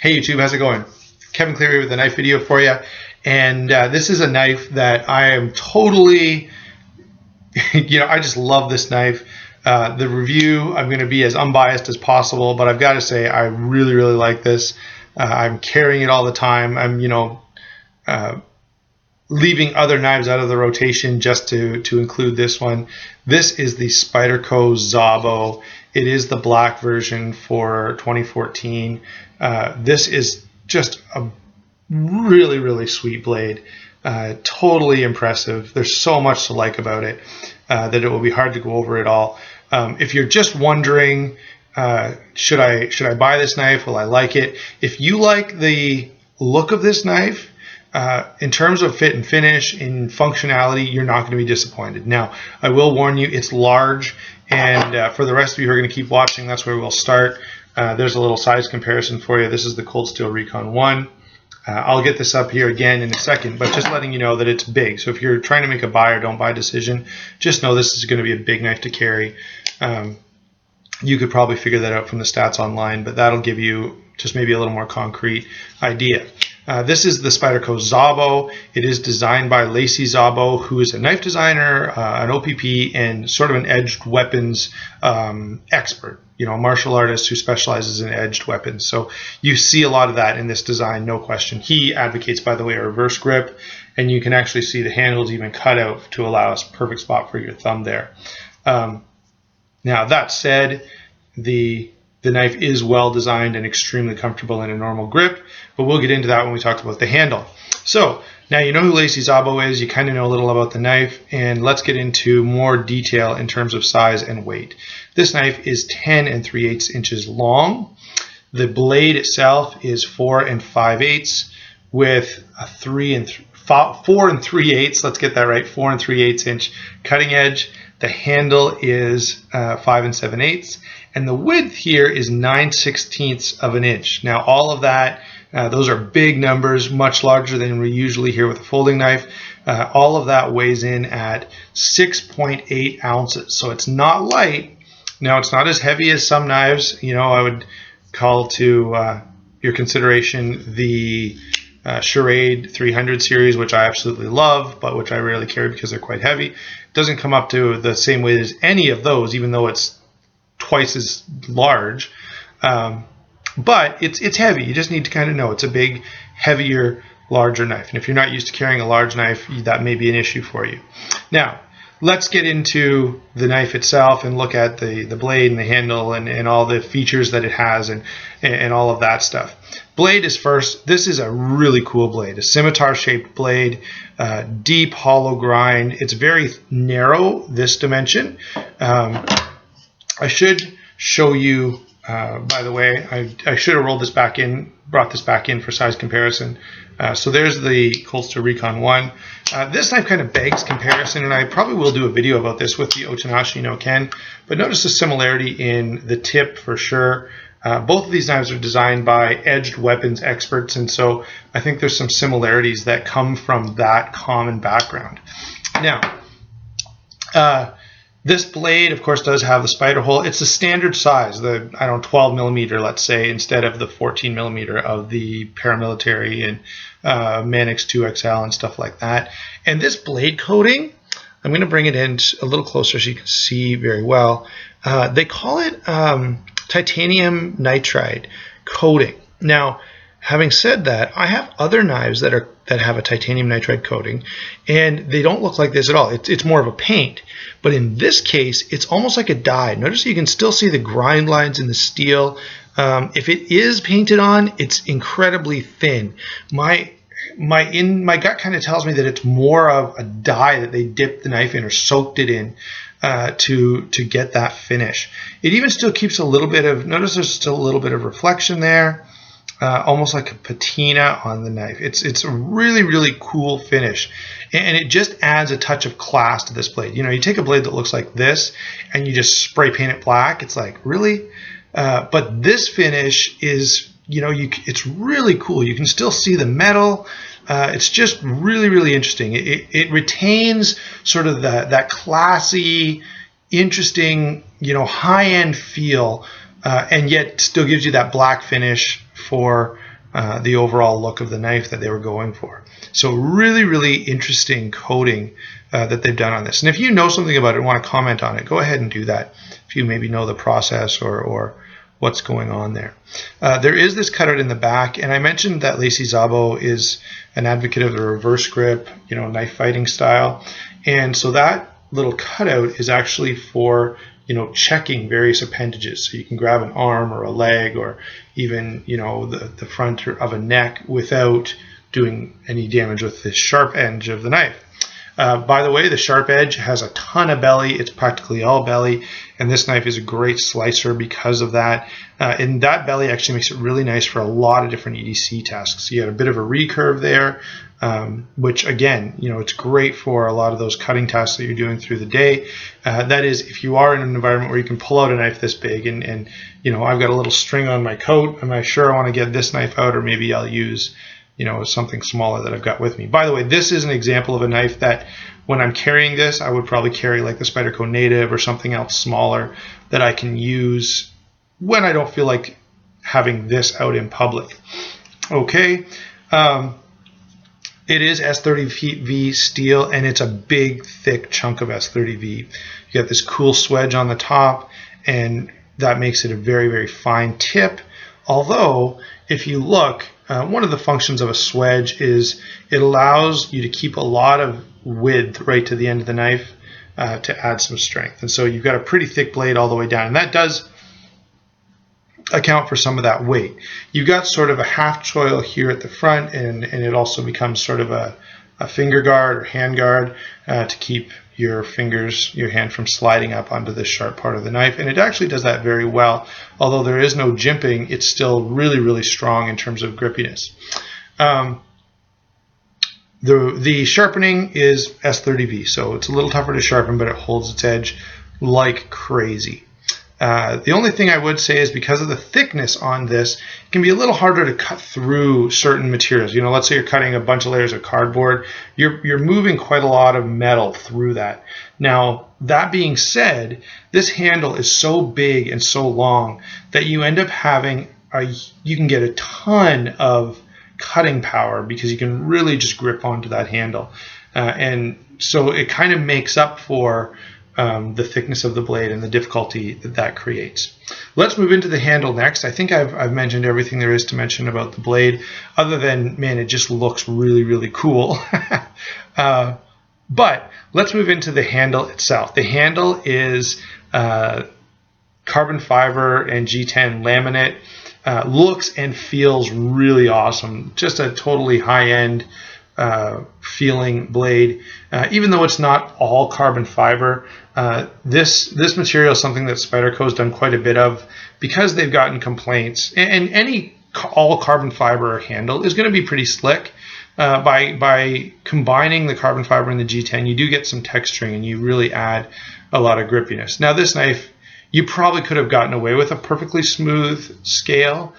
Hey YouTube, how's it going? Kevin Cleary with a knife video for you. And this is a knife that I am totally, I just love this knife. The review, I'm going to be as unbiased as possible, but I've got to say I really, really like this. I'm carrying it all the time. I'm, leaving other knives out of the rotation just to include this one. This is the Spyderco Szabo. It is the black version for 2014. This is just a really, really sweet blade. Totally impressive. There's so much to like about it that it will be hard to go over it all. If you're just wondering, should I buy this knife? Will I like it? If you like the look of this knife, in terms of fit and finish, in functionality, you're not going to be disappointed. Now, I will warn you, it's large, and for the rest of you who are going to keep watching, that's where we'll start. There's a little size comparison for you. This is the Cold Steel Recon 1. I'll get this up here again in a second, but just letting you know that it's big. So if you're trying to make a buy or don't buy decision, just know this is going to be a big knife to carry. You could probably figure that out from the stats online, but that'll give you just maybe a little more concrete idea. This is the Spyderco Szabo. It is designed by Lacey Szabo, who is a knife designer, an OPP, and sort of an edged weapons expert. A martial artist who specializes in edged weapons. So you see a lot of that in this design, no question. He advocates, by the way, a reverse grip, and you can actually see the handles even cut out to allow a perfect spot for your thumb there. Now, that said, the knife is well designed and extremely comfortable in a normal grip, but we'll get into that when we talk about the handle. So now you know who Lacey Szabo is, you kind of know a little about the knife, and let's get into more detail in terms of size and weight. This knife is 10 3/8 inches long. The blade itself is 4 5/8 with a 4 3/8, let's get that right, 4 3/8 inch cutting edge. The handle is 5 7/8, and the width here is 9/16 of an inch. Now all of that, those are big numbers, much larger than we usually hear with a folding knife. All of that weighs in at 6.8 ounces, so it's not light. Now it's not as heavy as some knives. I would call to your consideration the Charade 300 series, which I absolutely love, but which I rarely carry because they're quite heavy. It doesn't come up to the same weight as any of those, even though it's twice as large. But it's heavy. You just need to kind of know it's a big, heavier, larger knife. And if you're not used to carrying a large knife, that may be an issue for you. Now, let's get into the knife itself and look at the blade and the handle and all the features that it has and all of that stuff. Blade is first. This is a really cool blade, a scimitar-shaped blade, deep hollow grind. It's very narrow, this dimension. I should show you, by the way, I should have brought this back in for size comparison. So there's the Cold Steel Recon 1. This knife kind of begs comparison, and I probably will do a video about this with the Otanashi no Ken, but notice the similarity in the tip for sure. Both of these knives are designed by edged weapons experts, and so I think there's some similarities that come from that common background. Now, this blade, of course, does have the spider hole. It's the standard size, the 12 millimeter, let's say, instead of the 14 millimeter of the paramilitary and Manix 2XL and stuff like that. And this blade coating, I'm going to bring it in a little closer so you can see very well. They call it titanium nitride coating. Now, having said that, I have other knives that have a titanium nitride coating, and they don't look like this at all. It's more of a paint. But in this case, it's almost like a dye. Notice you can still see the grind lines in the steel. If it is painted on, it's incredibly thin. My gut kind of tells me that it's more of a dye that they dipped the knife in or soaked it in to get that finish. It even still keeps a little bit of, notice there's still a little bit of reflection there. Almost like a patina on the knife. It's a really, really cool finish, and it just adds a touch of class to this blade. You take a blade that looks like this and you just spray paint it black. It's like, really? But this finish is, it's really cool. You can still see the metal. It's just really, really interesting. It retains sort of that classy, interesting, high-end feel, and yet still gives you that black finish for the overall look of the knife that they were going for. So really, really interesting coating that they've done on this. And if you know something about it and want to comment on it, go ahead and do that. If you maybe know the process or what's going on there. There is this cutout in the back, and I mentioned that Lacey Szabo is an advocate of the reverse grip, knife fighting style. And so that little cutout is actually for checking various appendages. So you can grab an arm or a leg or even the front of a neck without doing any damage with the sharp edge of the knife. By the way, the sharp edge has a ton of belly. It's practically all belly, and this knife is a great slicer because of that. And that belly actually makes it really nice for a lot of different EDC tasks. So you got a bit of a recurve there, which again, it's great for a lot of those cutting tasks that you're doing through the day. That is, if you are in an environment where you can pull out a knife this big and I've got a little string on my coat, am I sure I want to get this knife out, or maybe I'll use something smaller that I've got with me. By the way, this is an example of a knife that when I'm carrying this, I would probably carry like the Spyderco Native or something else smaller that I can use when I don't feel like having this out in public. Okay. It is S30V steel, and it's a big, thick chunk of S30V. You got this cool swedge on the top, and that makes it a very, very fine tip. Although, if you look, one of the functions of a swedge is it allows you to keep a lot of width right to the end of the knife to add some strength. And so you've got a pretty thick blade all the way down, and that does account for some of that weight. You've got sort of a half choil here at the front, and it also becomes sort of a finger guard or hand guard to keep your hand from sliding up onto this sharp part of the knife. And it actually does that very well. Although there is no jimping, it's still really, really strong in terms of grippiness. The sharpening is S30V, so it's a little tougher to sharpen, but it holds its edge like crazy. The only thing I would say is because of the thickness on this, it can be a little harder to cut through certain materials. Let's say you're cutting a bunch of layers of cardboard, you're moving quite a lot of metal through that. Now, that being said, this handle is so big and so long that you end up having you can get a ton of cutting power because you can really just grip onto that handle. And so it kind of makes up for the thickness of the blade and the difficulty that creates. Let's move into the handle next. I think I've mentioned everything there is to mention about the blade, other than, man, it just looks really, really cool. But let's move into the handle itself. The handle is carbon fiber and G10 laminate. Looks and feels really awesome. Just a totally high-end feeling blade. Even though it's not all carbon fiber, this material is something that Spyderco has done quite a bit of because they've gotten complaints. And any all carbon fiber handle is going to be pretty slick. By combining the carbon fiber and the G10, you do get some texturing and you really add a lot of grippiness. Now, this knife, you probably could have gotten away with a perfectly smooth scale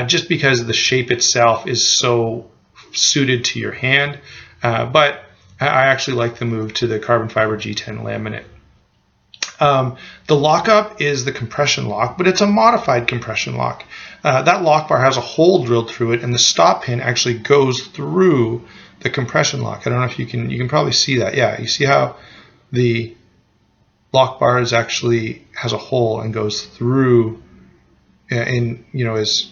just because the shape itself is so suited to your hand, but I actually like the move to the carbon fiber G10 laminate. The lockup is the compression lock, but it's a modified compression lock. That lock bar has a hole drilled through it, and the stop pin actually goes through the compression lock. I don't know if you can probably see that. Yeah, you see how the lock bar has a hole and goes through and is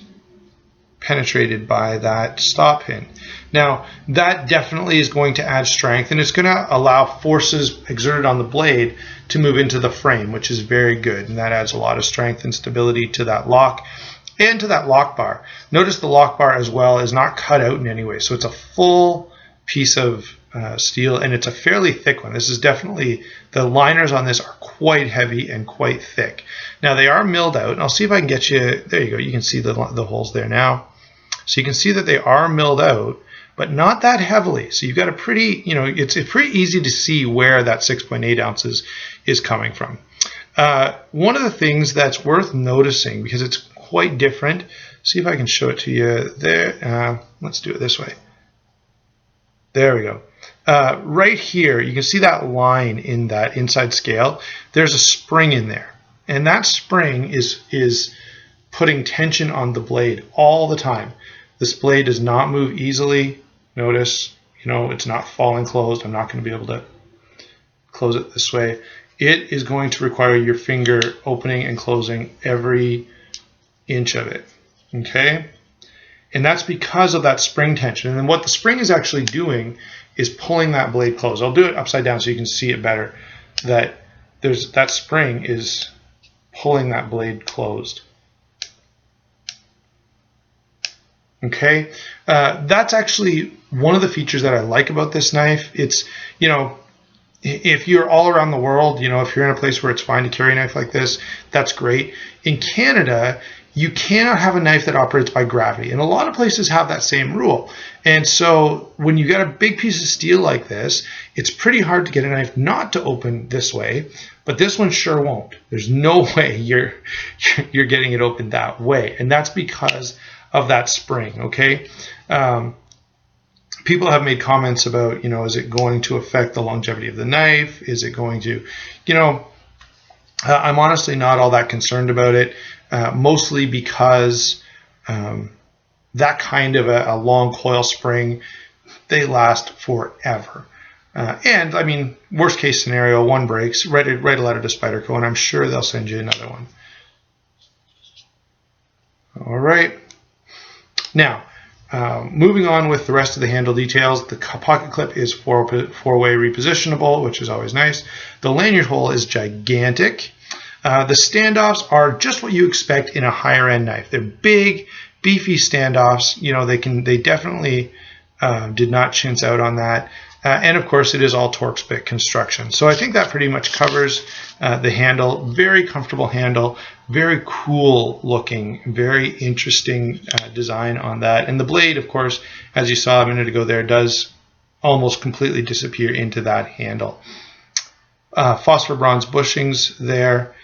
penetrated by that stop pin. Now, that definitely is going to add strength, and it's going to allow forces exerted on the blade to move into the frame, which is very good, and that adds a lot of strength and stability to that lock and to that lock bar. Notice the lock bar as well is not cut out in any way, so it's a full piece of steel, and it's a fairly thick one. This is definitely, the liners on this are quite heavy and quite thick. Now, they are milled out, and I'll see if I can get you, there you go, you can see the holes there now. So you can see that they are milled out, but not that heavily. So you've got a pretty, it's pretty easy to see where that 6.8 ounces is coming from. One of the things that's worth noticing, because it's quite different, see if I can show it to you there. Let's do it this way. There we go. Right here, you can see that line in that inside scale. There's a spring in there, and that spring is putting tension on the blade all the time. This blade does not move easily. Notice, it's not falling closed. I'm not going to be able to close it this way. It is going to require your finger opening and closing every inch of it, okay? And that's because of that spring tension. And then what the spring is actually doing is pulling that blade closed. I'll do it upside down so you can see it better. That spring is pulling that blade closed. Okay, that's actually one of the features that I like about this knife. It's, if you're all around the world, if you're in a place where it's fine to carry a knife like this, that's great. In Canada, you cannot have a knife that operates by gravity. And a lot of places have that same rule. And so when you got a big piece of steel like this, it's pretty hard to get a knife not to open this way, but this one sure won't. There's no way you're getting it open that way. And that's because of that spring, okay? People have made comments about, is it going to affect the longevity of the knife? Is it going to, I'm honestly not all that concerned about it, mostly because that kind of a long coil spring, they last forever. And I mean, worst case scenario, one breaks, write a letter to Spyderco, and I'm sure they'll send you another one. All right. Now, moving on with the rest of the handle details, the pocket clip is four-way repositionable, which is always nice. The lanyard hole is gigantic. The standoffs are just what you expect in a higher-end knife. They're big, beefy standoffs. They definitely did not chintz out on that. And of course, it is all Torx bit construction. So I think that pretty much covers the handle. Very comfortable handle, very cool looking, very interesting design on that. And the blade, of course, as you saw a minute ago there, does almost completely disappear into that handle. Phosphor bronze bushings there.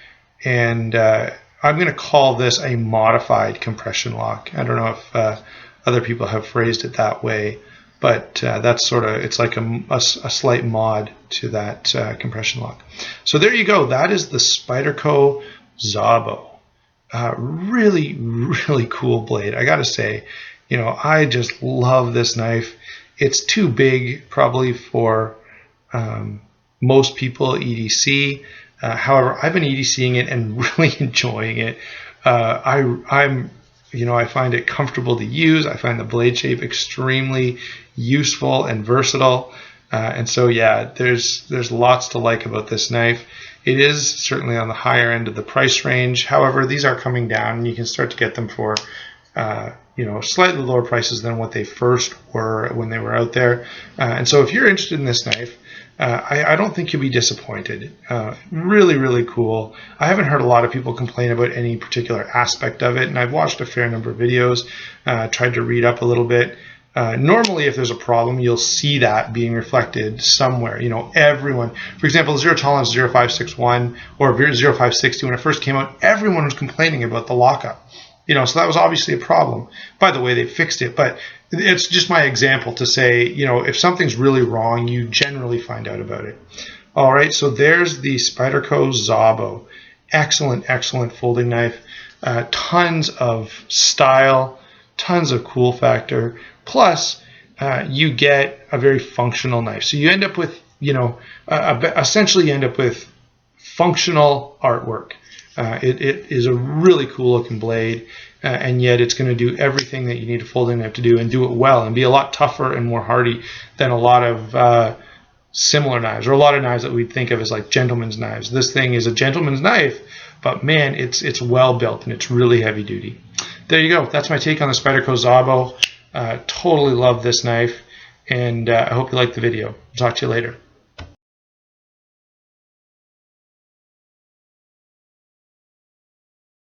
And I'm going to call this a modified compression lock. I don't know if other people have phrased it that way. But that's it's like a slight mod to that compression lock. So there you go. That is the Spyderco Szabo. Really, really cool blade. I gotta say, I just love this knife. It's too big probably for most people EDC. However, I've been EDCing it and really enjoying it. I find it comfortable to use. I find the blade shape extremely useful and versatile. And so, yeah, there's lots to like about this knife. It is certainly on the higher end of the price range. However, these are coming down, and you can start to get them for, slightly lower prices than what they first were when they were out there. And so if you're interested in this knife, I don't think you'll be disappointed. Really, really cool. I haven't heard a lot of people complain about any particular aspect of it, and I've watched a fair number of videos, tried to read up a little bit. Normally, if there's a problem, you'll see that being reflected somewhere. Everyone, for example, Zero Tolerance 0561 or 0560, when it first came out, everyone was complaining about the lockup. So that was obviously a problem. By the way, they fixed it, but it's just my example to say, if something's really wrong, you generally find out about it. All right, so there's the Spyderco Szabo. Excellent, excellent folding knife. Tons of style, tons of cool factor. Plus, you get a very functional knife. So you end up with, essentially you end up with functional artwork. It is a really cool looking blade, and yet it's going to do everything that you need a folding knife to do, and do it well, and be a lot tougher and more hardy than a lot of similar knives, or a lot of knives that we'd think of as like gentleman's knives. This thing is a gentleman's knife, but man, it's well built and it's really heavy duty. There you go. That's my take on the Spyderco Szabo. Totally love this knife, and I hope you liked the video. Talk to you later.